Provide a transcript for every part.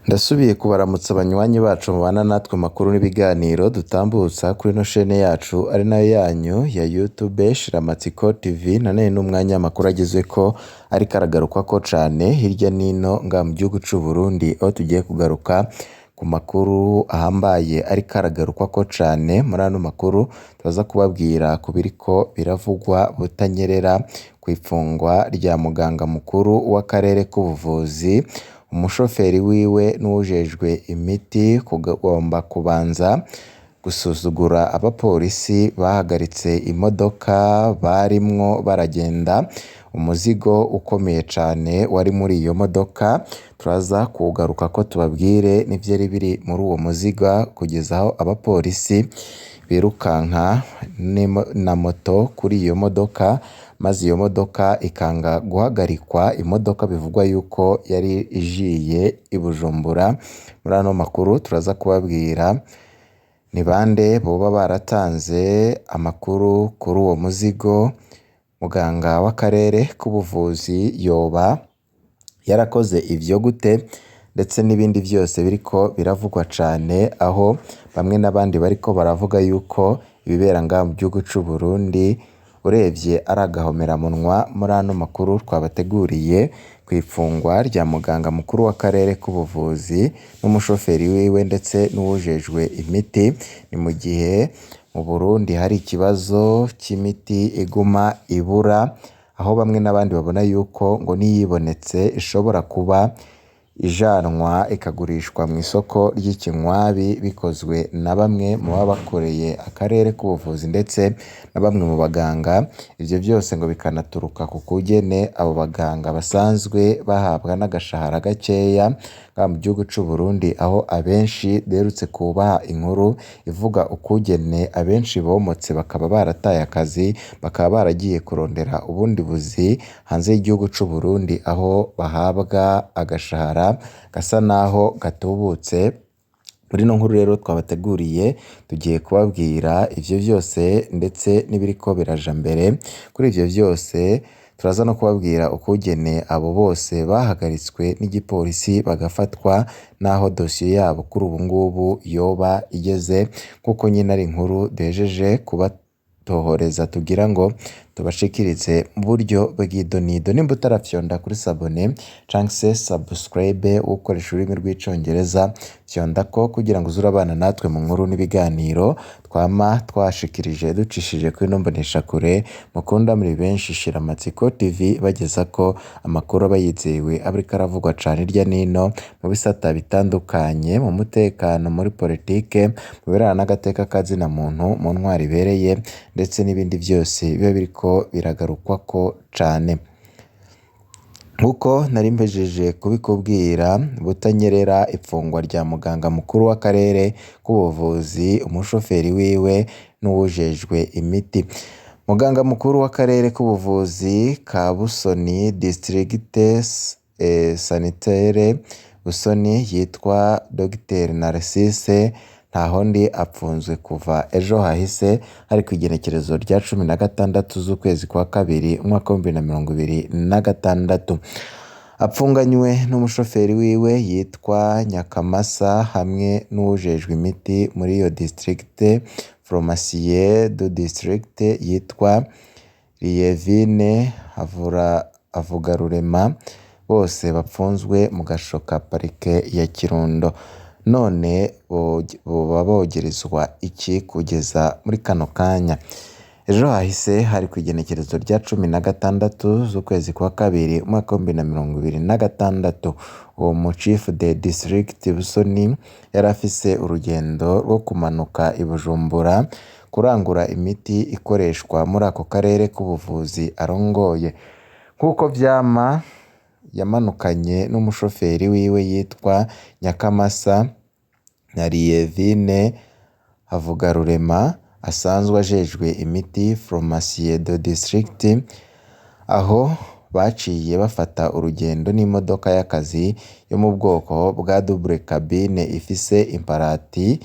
Ndasubiye kubaramutsa abanywanyi bacu mubana natwe makuru n'ibiganiro dutambutsa kuri ino shene yacu ari nayo yanyu ya YouTube Shiramatsiko TV. Nanone n'umwanya amakuru agezweko ariko aragarukwako cane hirya nino nga mu gihugu c'u Burundi, aho tugiye kugaruka ku makuru ahambaye ariko aragarukwako cane. Muri ano makuru turaza kubabwira ku biriko biravugwa butanyerera kw'ifungwa rya muganga mukuru w'akarere k'ubuvuzi, umushoferi wiwe n'uwujejwe imiti kugomba kubanza gusuzugura abapolisi bahagaritse imodoka barimwo baragenda, umuzigo ukomeye cane wari muri iyo modoka. Turaza kugaruka ko tubabwire n'ivyari biri muri uwo muziga kugeza aho abapolisi birukanka na moto kuri iyo modoka, maze iyo modoka ikanga guhagarikwa. Imodoka bivugwa yuko yari ijiye i Bujumbura. Muri ano makuru turaza kubabwira ni bande boba baratanze amakuru kuri uwo muzigo, muganga w'akarere k'ubuvuzi yoba yarakoze ivyo gute, ndetse n'ibindi vyose biriko biravugwa cane, aho bamwe n'abandi bariko baravuga yuko ibibera ngaha mu gihugu c'u Burundi urebye ari agahomeramunwa. Muri ano makuru twabateguriye kw'ifungwa rya muganga mukuru w'akarere k'ubuvuzi n'umushoferi wiwe ndetse n'uwujejwe imiti. Ni mu gihe mu Burundi hari ikibazo c'imiti iguma ibura, aho bamwe n'abandi babona yuko ngo niyibonetse ishobora kuba ijanwa ikagurishwa mu isoko ry'ikinywabi, bikozwe na bamwe mu baba bakoreye akarere k'ubuvuzi ndetse na bamwe mu baganga. Ivyo vyose ngo bikanaturuka ku kugene abo baganga basanzwe bahabwa n'agashahara gakeya ngaha mu gihugu c'u Burundi, aho abenshi derutse kubaha inkuru ivuga ukugene abenshi bomotse bakaba barataye akazi, bakaba baragiye kurondera ubundi buzi hanze y'igihugu c'u Burundi, aho bahabwa agashahara gasa naho gatubutse. Muri ino nkuru rero twabateguriye tugiye kubabwira ivyo vyose ndetse n'ibiriko biraja mbere. Kuri ivyo vyose turaza no kubabwira ukugene abo bose bahagaritswe n'igipolisi bagafatwa, naho dosiye yabo kuri ubu ngubu yoba igeze, kuko nyine ari inkuru duhejeje kubatohoreza tugira ngo tubashikirize mu buryo bw'idonido. Nimba utarafyonda kuri sabone canke se subscribe ukoresha ururimi rw'icongereza, fyondako kugira ngo uze urabana natwe mu nkuru n'ibiganiro twama twashikirije ducishije kuri ino mboneshakure mukunda muri benshi Shiramatsiko TV, bagezako amakuru aba yizewe ariko aravugwa cane hirya nino mu bisata bitandukanye, mu mutekano, muri politike, mu birana n'agateka kazina muntu, mu ntwari ibereye, ndetse n'ibindi vyose biba biriko biragarukwako cane. Nkuko nari mpejeje kubikubwira butanyerera ifungwa rya muganga mukuru w'akarere k'ubuvuzi, umushoferi wiwe n'uwujejwe imiti. Muganga mukuru w'akarere k'ubuvuzi ka Busoni District Sanitaire Busoni yitwa Dr Narcisse Ntahondi apfunzwe kuva ejo hahise, hari kw'igenekerezo rya 16 z'ukwezi kwa kabiri umwaka wa 2026. Apfunganywe n'umushoferi wiwe yitwa Nyakamasa hamwe n'uwujejwe imiti muri iyo district, Pharmacien du district yitwa Lievine Avugarurema, bose bapfunzwe mu gasho ka parike ya Kirundo. None boba bogerezwa iki kugeza muri kano kanya? Ejo hahise hari kw'igenekerezo rya 16 z'ukwezi kwa kabiri umwaka wa 2026, uwo mu chief de district Busoni yari afise urugendo rwo kumanuka i Bujumbura kurangura imiti ikoreshwa muri ako karere k'ubuvuzi arongoye. Nk'uko vyama yamanukanye n'umushoferi wiwe yitwa Nyakamasa na Lievine Avugarurema, asanzwe ajejwe imiti Pharmacien du district, aho baciye bafata urugendo n'imodoka y'akazi yo mu bwoko bwa double cabine ifise imparati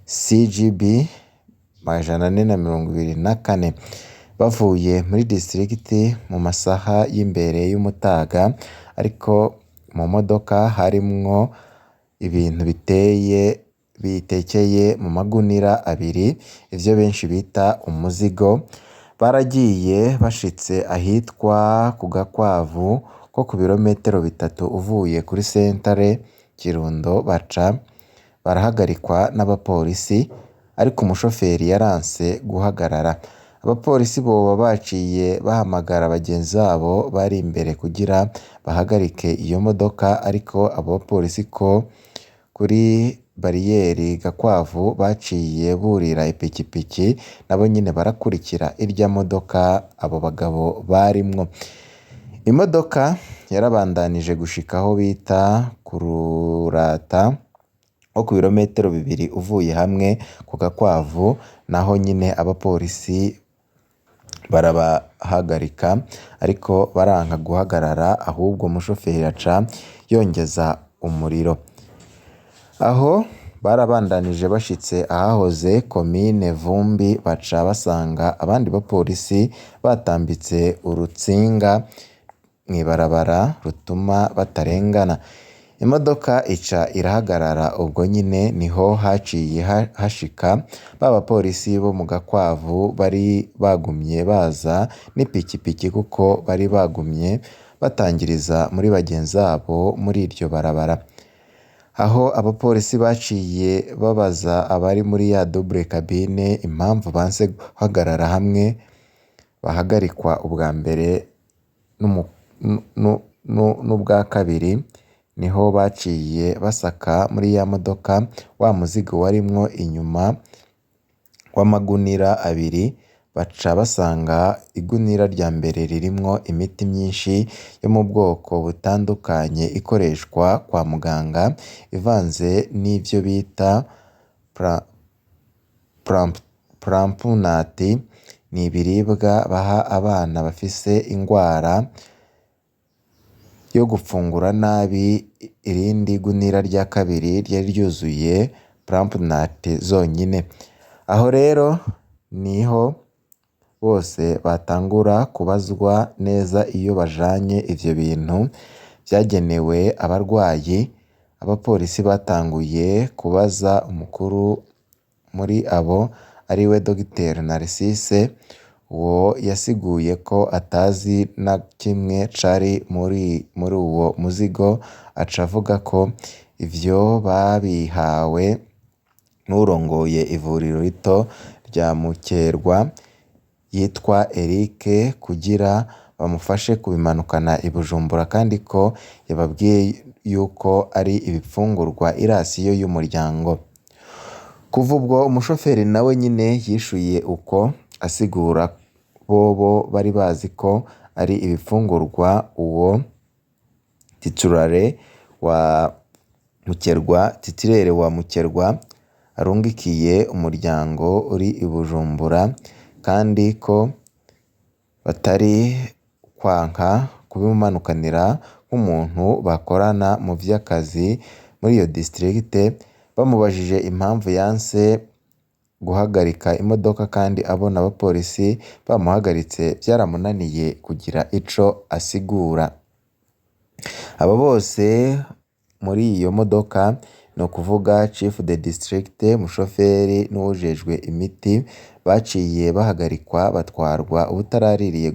CGB 424. Bavuye muri district mu masaha y'imbere y'umutaga, ariko mu modoka harimwo ibintu bitekeye mu magunira abiri, ivyo benshi bita umuzigo. Baragiye bashitse ahitwa ku Gakwavu ko ku birometero 3 uvuye kuri sentare Kirundo, baca barahagarikwa n'abapolisi, ariko umushoferi yaranse guhagarara. Abapolisi boba baciye bahamagara bagenzi babo bari imbere kugira bahagarike iyo modoka, ariko abo bapolisi ko kuri bariyeri Gakwavu baciye burira ipikipiki nabo nyine barakurikira irya modoka abo bagabo barimwo. Imodoka yarabandanije gushika aho bita ku Rurata nko ku birometero 2 uvuye hamwe ku Gakwavu, naho nyine abapolisi barabahagarika ariko baranka guhagarara, ahubwo umushoferi aca yongeza umuriro. Aho barabandanije bashitse ahahoze komine Vumbi, baca basanga abandi bapolisi batambitse urutsinga mw'ibarabara rutuma batarengana. Imodoka ica irahagarara, ubwo nyine niho haciye hashika ba bapolisi bo mu Gakwavu bari bagumye baza n'ipikipiki, kuko bari bagumye batangiriza muri bagenzi babo muri iryo barabara. Aho abapolisi baciye babaza abari muri ya double cabine impamvu banse guhagarara hamwe, bahagarikwa ubwa mbere n'ubwa kabiri, niho baciye basaka muri ya modoka wa muzigo warimwo inyuma w'amagunira abiri, baca basanga igunira rya mbere ririmwo imiti myinshi yo mu bwoko butandukanye ikoreshwa kwa muganga, ivanze n'ivyo bita prampunati. Ni ibiribwa baha abana bafise ingwara yo gufungura nabi. Irindi gunira rya kabiri ryari ryuzuye prampunati zonyine. Aho rero niho bose batangura kubazwa neza iyo bajanye ivyo bintu vyagenewe abarwayi. Abapolisi batanguye kubaza umukuru muri abo ariwe Dr Narcisse, uwo yasiguye ko atazi na kimwe cari muri uwo muzigo, aca avuga ko ivyo babihawe n'urongoye ivuriro rito rya Mukerwa yitwa Eric kugira bamufashe kubimanukana i Bujumbura, kandi ko yababwiye yuko ari ibifungurwa irasiyo y'umuryango. Kuva ubwo umushoferi nawe nyine yishuye uko, asigura bobo bari bazi ko ari ibifungurwa uwo titirere wa Mukerwa arungikiye umuryango uri i Bujumbura, kandi ko batari kwanka kubimumanukanira nk'umuntu bakorana mu vy'akazi muri iyo district. Bamubajije impamvu yanse guhagarika imodoka kandi abona abapolisi bamuhagaritse, byaramunaniye kugira ico asigura. Abo bose muri iyo modoka ni ukuvuga Chief de District, mushoferi n'uwujejwe imiti, baciye bahagarikwa batwarwa ubutaraririye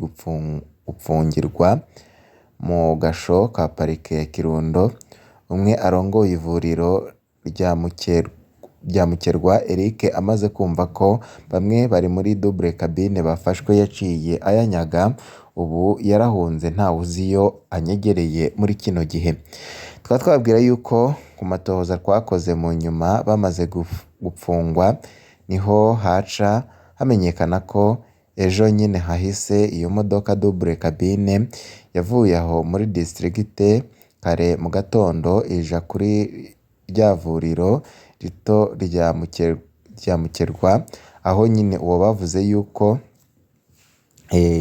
gupfungirwa mu gasho ka parike ya Kirundo. Umwe arongoye ivuriro rya Mukerwa Eric amaze kumva ko bamwe bari muri double cabine bafashwe, yaciye ayanyaga. Ubu yarahunze ntawe uziyo anyegereye muri kino gihe. Twabwira yuko ku matohoza twakoze mu nyuma bamaze gupfungwa, niho haca hamenyekana ko ejo nyine hahise iyo modoka double cabine yavuye aho muri district kare mu gatondo ija kuri rya vuriro rito rya Mukerwa, aho nyine uwo bavuze yuko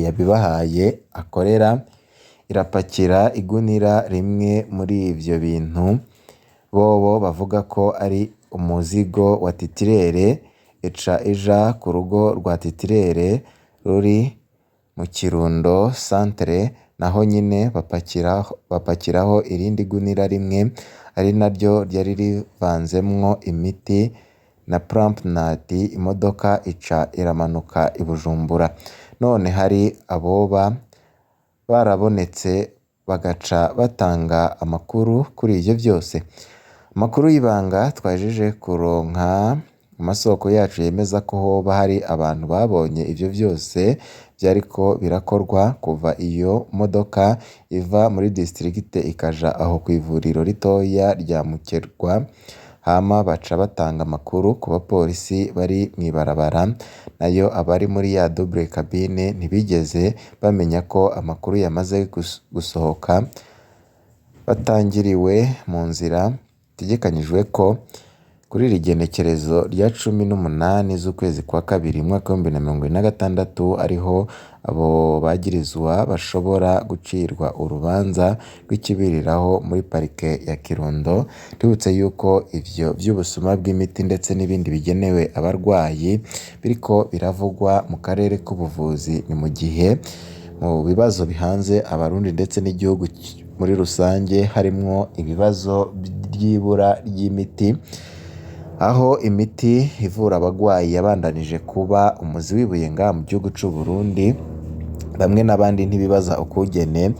yabibahaye akorera. Irapakira igunira rimwe muri ivyo bintu bobo bavuga ko ari umuzigo wa titirere, ica ija ku rugo rwa titirere ruri mu Kirundo centre, naho nyine bapakiraho irindi gunira rimwe, ari naryo ryari rivanzemwo imiti na Plumpnut, imodoka ica iramanuka i Bujumbura. None hari aboba barabonetse bagaca batanga amakuru kuri ivyo vyose. Amakuru y'ibanga twajeje kuronka amasoko yacu yemeza ko hoba hari abantu babonye ivyo vyose vyariko birakorwa kuva iyo modoka iva muri district ikaja aho kw'ivuriro ritoya rya Mukerwa, hama baca batanga amakuru ku bapolisi bari mw'ibarabara, nayo abari muri ya double cabine ntibigeze bamenya ko amakuru yamaze gusohoka, batangiriwe mu nzira. Bitegekanyijwe ko kuri iri genekerezo rya 18 z'ukwezi kwa kabiri mwaka wa 2026 ariho abo bagirizwa bashobora gucirwa urubanza rw'ikibiriraho muri parike ya Kirundo. Tubutse yuko ivyo vy'ubusuma bw'imiti ndetse n'ibindi bigenewe abarwayi biriko biravugwa mu karere k'ubuvuzi, ni mu gihe mu bibazo bihanze abarundi ndetse n'igihugu muri rusange harimwo ibibazo by'ibura ry'imiti, aho imiti ivura abagwayi yabandanije kuba umuzi w'ibuye ngaha mu gihugu c'u Burundi. Bamwe n'abandi ntibibaza ukugene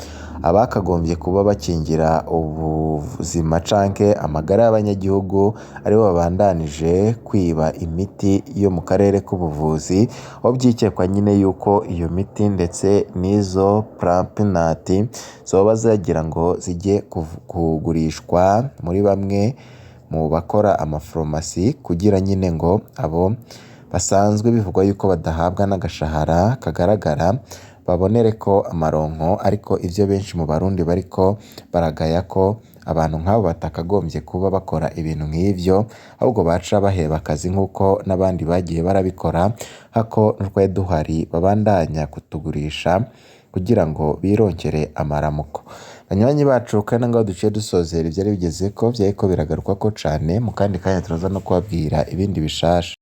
abakagombye kuba bakingira ubuzima canke amagara y'abanyagihugu aribo babandanije kwiba imiti yo mu karere k'ubuvuzi, aho vyikekwa nyine yuko iyo miti ndetse n'izo Plumpnut zoba zagira ngo zije kugurishwa muri bamwe mu bakora amafarumasi kugira nyine ngo abo basanzwe bivugwa yuko badahabwa n'agashahara kagaragara babonere ko amaronko. Ariko ivyo benshi mu Barundi bariko baragaya ko abantu nk'abo batakagombye kuba bakora ibintu nk'ivyo, ahubwo baca baheba akazi nk'uko n'abandi bagiye barabikora, hako n'utwari duhari babandanya kutugurisha kugira ngo bironkere amaramuko. Banywanyi bacu kandi ngaho duciye dusozera ivyari bigezeko vyariko biragaruka ko cane, mu kandi kanya turaza no kubabwira ibindi bishasha.